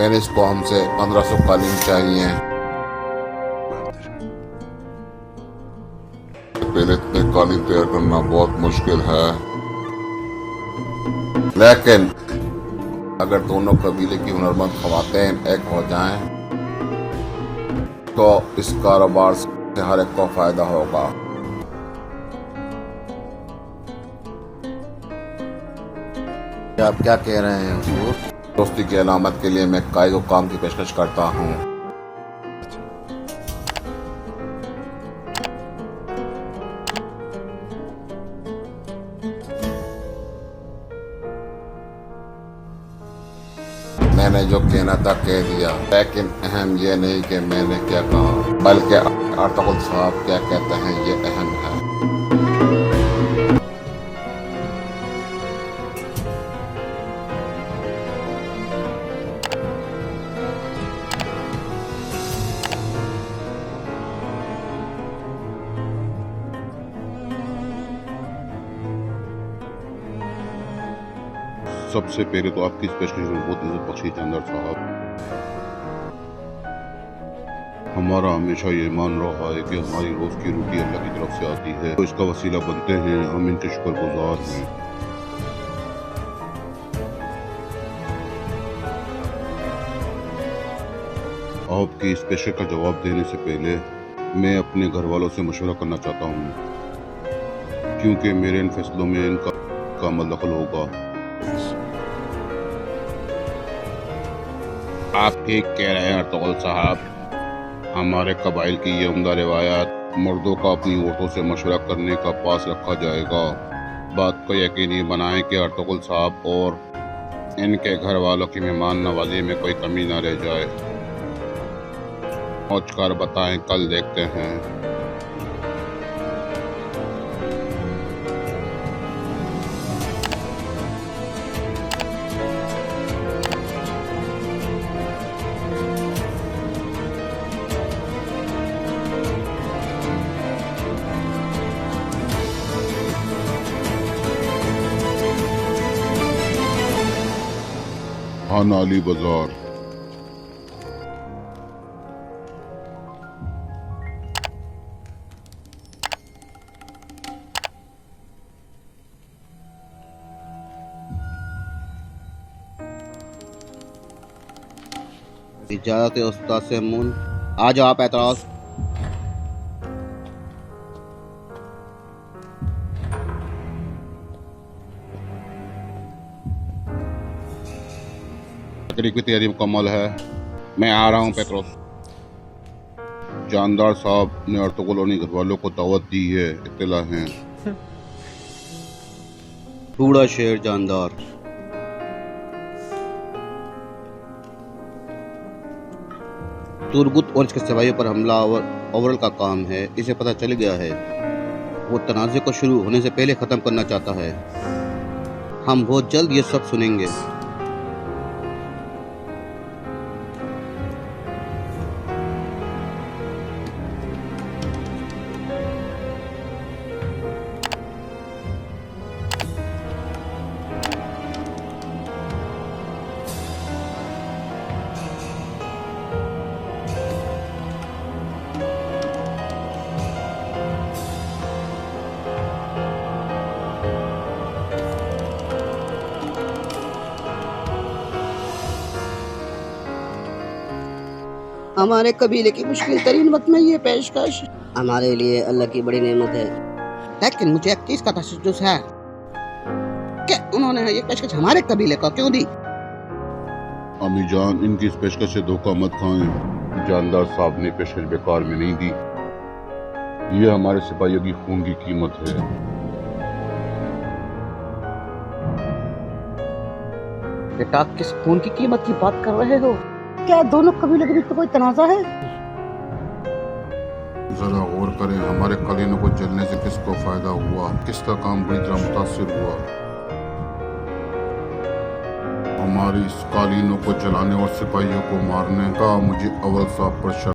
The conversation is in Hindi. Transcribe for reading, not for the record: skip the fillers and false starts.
टेनिस को हमसे 1500 कालीन चाहिए। पहले इतने कालीन तैयार करना बहुत मुश्किल है, लेकिन अगर दोनों कबीले की हुनरमंद खवातीन एक हो जाएं, तो इस कारोबार से हर एक को फायदा होगा। आप क्या कह रहे हैं हुजूर? दोस्ती की अलामत के लिए मैं काई को काम की पेशकश करता हूँ। मैंने जो कहना था कह दिया, लेकिन अहम ये नहीं कि मैंने क्या कहा, बल्कि अर्तुगरुल साहब क्या कहते हैं ये अहम है। सबसे पहले तो आपकी इस पेशकश में बहुत इज्जत बख्शी जानदार साहब। हमारा हमेशा ये मान रहा है कि हमारी रोज की रोटी अल्लाह की तरफ से आती है, तो इसका वसीला बनते हैं, हम इनके शुक्रगुजार हैं। आपकी इस पेशकश का जवाब देने से पहले मैं अपने घर वालों से मशवरा करना चाहता हूँ, क्योंकि मेरे इन फैसलों में इनका अमल दखल होगा। आप ठीक कह रहे हैं अर्तुगरुल साहब। हमारे कबाइल की ये उम्दा रिवायत, मर्दों का अपनी औरतों से मशवरा करने का पास रखा जाएगा। बात को यकीनी बनाएं कि अर्तुगरुल साहब और इनके घर वालों की मेहमान नवाजी में कोई कमी न रह जाए। सोच कर बताएं, कल देखते हैं। हाँ, नाली बाजार। इजाजत है उस्ताद से मुन, आ जाओ आप एतराज। तकरीब की तैयारी मुकम्मल है, मैं आ रहा हूँ पेट्रोस। जानदार साहब ने अर्तुगरुल घर वालों को दावत दी है, इत्तला है। बूढ़ा शेर जानदार। तुरगुत और इसके सिपाहियों पर हमला ओवरल का काम है, इसे पता चल गया है। वो तनाज़े को शुरू होने से पहले ख़त्म करना चाहता है। हम बहुत जल्द ये सब सुनेंगे। हमारे कबीले की मुश्किल तरीन वक्त में ये पेशकश हमारे लिए अल्लाह की बड़ी नेमत है। लेकिन मुझे एक चीज का तशद्दुस है कि उन्होंने ये पेशकश हमारे कबीले को क्यों दी। अम्मी जान, इनकी इस पेशकश से धोखा मत खाएं। जानदार साहब ने पेशकश बेकार में नहीं दी, ये हमारे सिपाहियों की खून की कीमत है। बेटा, किस खून की कीमत की बात कर रहे हो? क्या दोनों कबीलों के बीच तो कोई तनाजा है? जरा गौर करें, हमारे कालीनों को जलने से किसको फायदा हुआ, किसका काम बुरी तरह मुतासिर हुआ। हमारी इस कालीनों को जलाने और सिपाहियों को मारने का मुझे अव्वल साहब पर शक